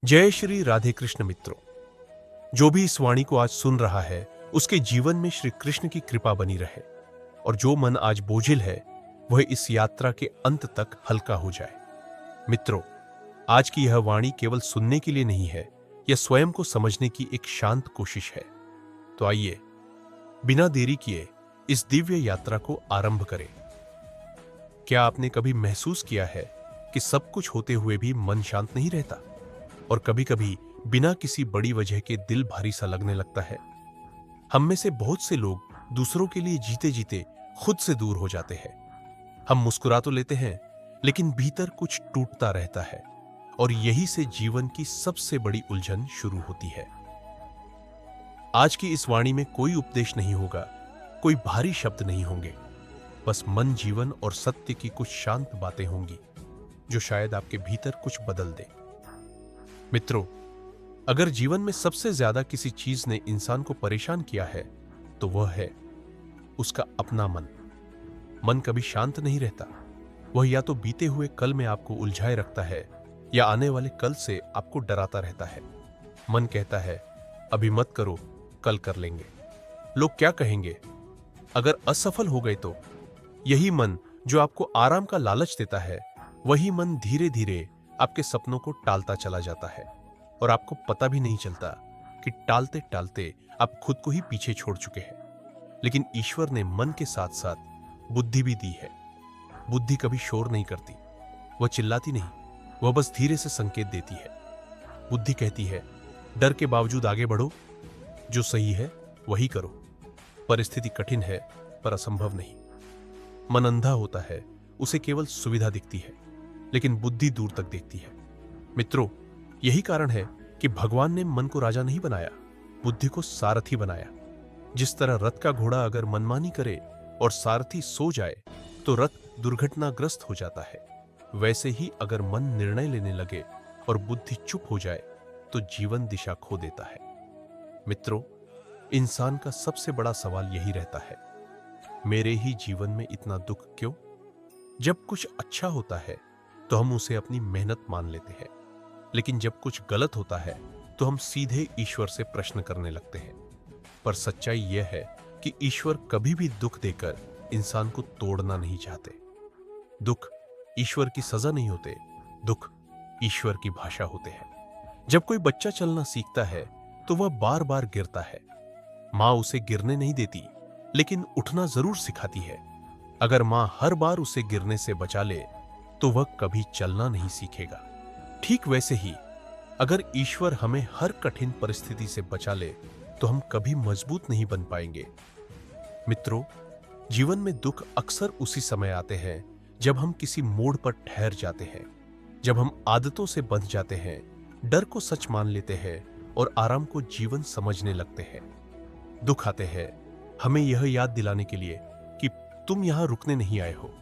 जय श्री राधे कृष्ण मित्रों। जो भी इस वाणी को आज सुन रहा है उसके जीवन में श्री कृष्ण की कृपा बनी रहे और जो मन आज बोझिल है वह इस यात्रा के अंत तक हल्का हो जाए। मित्रों, आज की यह वाणी केवल सुनने के लिए नहीं है, यह स्वयं को समझने की एक शांत कोशिश है। तो आइए बिना देरी किए इस दिव्य यात्रा को आरंभ करें। क्या आपने कभी महसूस किया है कि सब कुछ होते हुए भी मन शांत नहीं रहता और कभी-कभी बिना किसी बड़ी वजह के दिल भारी सा लगने लगता है? हम में से बहुत से लोग दूसरों के लिए जीते जीते खुद से दूर हो जाते हैं। हम मुस्कुरा तो लेते हैं लेकिन भीतर कुछ टूटता रहता है और यही से जीवन की सबसे बड़ी उलझन शुरू होती है। आज की इस वाणी में कोई उपदेश नहीं होगा, कोई भारी शब्द नहीं होंगे, बस मन, जीवन और सत्य की कुछ शांत बातें होंगी जो शायद आपके भीतर कुछ बदल दे। मित्रों, अगर जीवन में सबसे ज्यादा किसी चीज ने इंसान को परेशान किया है तो वह है उसका अपना मन। मन कभी शांत नहीं रहता। वह या तो बीते हुए कल में आपको उलझाए रखता है या आने वाले कल से आपको डराता रहता है। मन कहता है अभी मत करो, कल कर लेंगे, लोग क्या कहेंगे, अगर असफल हो गए तो। यही मन जो आपको आराम का लालच देता है, वही मन धीरे धीरे आपके सपनों को टालता चला जाता है और आपको पता भी नहीं चलता कि टालते टालते आप खुद को ही पीछे छोड़ चुके हैं। लेकिन ईश्वर ने मन के साथ साथ बुद्धि भी दी है। बुद्धि कभी शोर नहीं करती, वह चिल्लाती नहीं, वह बस धीरे से संकेत देती है। बुद्धि कहती है डर के बावजूद आगे बढ़ो, जो सही है वही करो। परिस्थिति कठिन है पर असंभव नहीं। मन अंधा होता है, उसे केवल सुविधा दिखती है, लेकिन बुद्धि दूर तक देखती है। मित्रों, यही कारण है कि भगवान ने मन को राजा नहीं बनाया, बुद्धि को सारथी बनाया। जिस तरह रथ का घोड़ा अगर मनमानी करे और सारथी सो जाए तो रथ दुर्घटनाग्रस्त हो जाता है, वैसे ही अगर मन निर्णय लेने लगे और बुद्धि चुप हो जाए तो जीवन दिशा खो देता है। मित्रों, इंसान का सबसे बड़ा सवाल यही रहता है, मेरे ही जीवन में इतना दुख क्यों? जब कुछ अच्छा होता है तो हम उसे अपनी मेहनत मान लेते हैं, लेकिन जब कुछ गलत होता है तो हम सीधे ईश्वर से प्रश्न करने लगते हैं। पर सच्चाई यह है कि ईश्वर कभी भी दुख देकर इंसान को तोड़ना नहीं चाहते। दुख ईश्वर की सजा नहीं होते, दुख ईश्वर की भाषा होते हैं। जब कोई बच्चा चलना सीखता है तो वह बार बार गिरता है। मां उसे गिरने नहीं देती, लेकिन उठना जरूर सिखाती है। अगर मां हर बार उसे गिरने से बचा ले तो वह कभी चलना नहीं सीखेगा। ठीक वैसे ही अगर ईश्वर हमें हर कठिन परिस्थिति से बचा ले तो हम कभी मजबूत नहीं बन पाएंगे। मित्रों, जीवन में दुख अक्सर उसी समय आते हैं जब हम किसी मोड़ पर ठहर जाते हैं, जब हम आदतों से बंध जाते हैं, डर को सच मान लेते हैं और आराम को जीवन समझने लगते हैं। दुख आते हैं हमें यह याद दिलाने के लिए कि तुम यहां रुकने नहीं आए हो।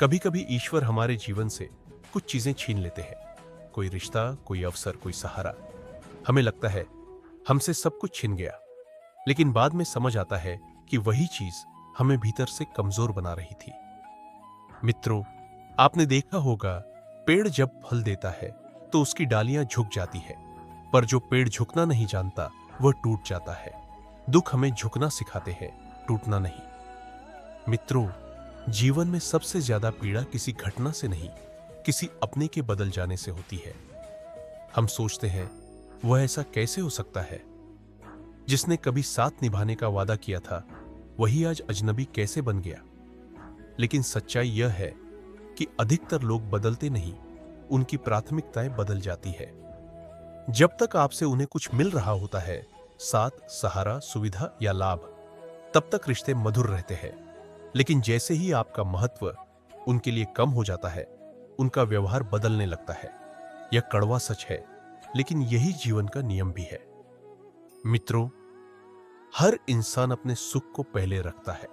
कभी कभी ईश्वर हमारे जीवन से कुछ चीजें छीन लेते हैं, कोई रिश्ता, कोई अवसर, कोई सहारा। हमें लगता है हमसे सब कुछ छिन गया, लेकिन बाद में समझ आता है कि वही चीज हमें भीतर से कमजोर बना रही थी। मित्रों, आपने देखा होगा पेड़ जब फल देता है तो उसकी डालियां झुक जाती है, पर जो पेड़ झुकना नहीं जानता वह टूट जाता है। दुख हमें झुकना सिखाते हैं, टूटना नहीं। मित्रों, जीवन में सबसे ज्यादा पीड़ा किसी घटना से नहीं, किसी अपने के बदल जाने से होती है। हम सोचते हैं वह ऐसा कैसे हो सकता है? जिसने कभी साथ निभाने का वादा किया था वही आज अजनबी कैसे बन गया? लेकिन सच्चाई यह है कि अधिकतर लोग बदलते नहीं, उनकी प्राथमिकताएं बदल जाती है। जब तक आपसे उन्हें कुछ मिल रहा होता है, साथ, सहारा, सुविधा या लाभ, तब तक रिश्ते मधुर रहते हैं। लेकिन जैसे ही आपका महत्व उनके लिए कम हो जाता है, उनका व्यवहार बदलने लगता है। यह कड़वा सच है, लेकिन यही जीवन का नियम भी है। मित्रों, हर इंसान अपने सुख को पहले रखता है।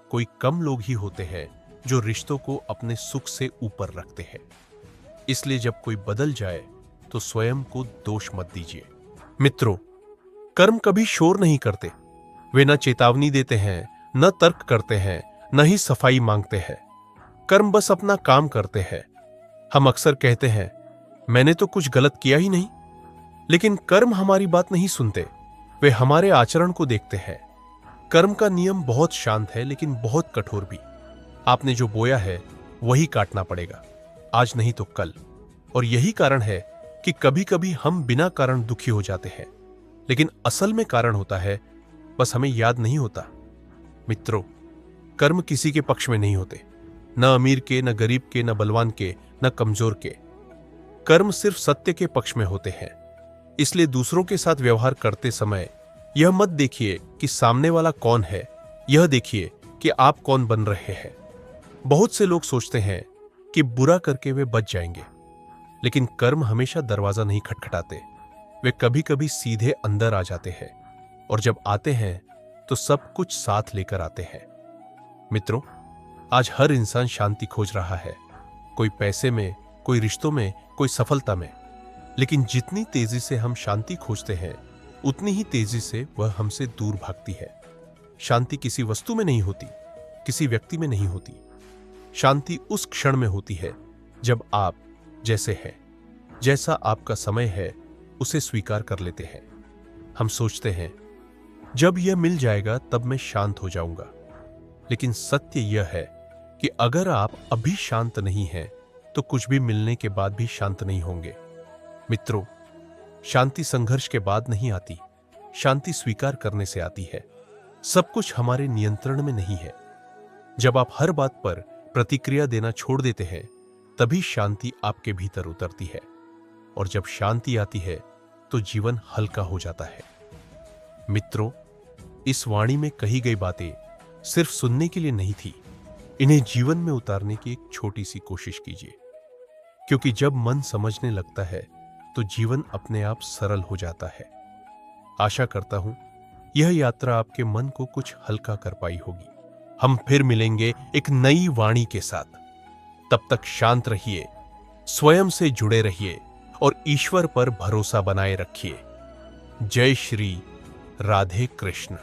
कोई कम लोग ही होते हैं जो रिश्तों को अपने सुख से ऊपर रखते हैं। इसलिए जब कोई बदल जाए तो स्वयं को दोष मत दीजिए। मित्रों, कर्म कभी शोर नहीं करते। वे न चेतावनी देते हैं, न तर्क करते हैं, न ही सफाई मांगते हैं। कर्म बस अपना काम करते हैं। हम अक्सर कहते हैं मैंने तो कुछ गलत किया ही नहीं। लेकिन कर्म हमारी बात नहीं सुनते, वे हमारे आचरण को देखते हैं। कर्म का नियम बहुत शांत है लेकिन बहुत कठोर भी। आपने जो बोया है वही काटना पड़ेगा, आज नहीं तो कल। और यही कारण है कि कभी कभी हम बिना कारण दुखी हो जाते हैं, लेकिन असल में कारण होता है, बस हमें याद नहीं होता। मित्रों, कर्म किसी के पक्ष में नहीं होते, न अमीर के, न गरीब के, न बलवान के, न कमजोर के। कर्म सिर्फ सत्य के पक्ष में होते हैं। इसलिए दूसरों के साथ व्यवहार करते समय यह मत देखिए कि सामने वाला कौन है, यह देखिए कि आप कौन बन रहे हैं। बहुत से लोग सोचते हैं कि बुरा करके वे बच जाएंगे, लेकिन कर्म हमेशा दरवाजा नहीं खटखटाते, वे कभी कभी सीधे अंदर आ जाते हैं, और जब आते हैं तो सब कुछ साथ लेकर आते हैं। मित्रों, आज हर इंसान शांति खोज रहा है, कोई पैसे में, कोई रिश्तों में, कोई सफलता में। लेकिन जितनी तेजी से हम शांति खोजते हैं, उतनी ही तेजी से वह हमसे दूर भागती है। शांति किसी वस्तु में नहीं होती, किसी व्यक्ति में नहीं होती। शांति उस क्षण में होती है जब आप जैसे हैं, जैसा आपका समय है, उसे स्वीकार कर लेते हैं। हम सोचते हैं जब यह मिल जाएगा तब मैं शांत हो जाऊंगा, लेकिन सत्य यह है कि अगर आप अभी शांत नहीं हैं तो कुछ भी मिलने के बाद भी शांत नहीं होंगे। मित्रों, शांति संघर्ष के बाद नहीं आती, शांति स्वीकार करने से आती है। सब कुछ हमारे नियंत्रण में नहीं है। जब आप हर बात पर प्रतिक्रिया देना छोड़ देते हैं, तभी शांति आपके भीतर उतरती है, और जब शांति आती है तो जीवन हल्का हो जाता है। मित्रों, इस वाणी में कही गई बातें सिर्फ सुनने के लिए नहीं थी, इन्हें जीवन में उतारने की एक छोटी सी कोशिश कीजिए, क्योंकि जब मन समझने लगता है तो जीवन अपने आप सरल हो जाता है। आशा करता हूं यह यात्रा आपके मन को कुछ हल्का कर पाई होगी। हम फिर मिलेंगे एक नई वाणी के साथ। तब तक शांत रहिए, स्वयं से जुड़े रहिए और ईश्वर पर भरोसा बनाए रखिए। जय श्री राधे कृष्ण।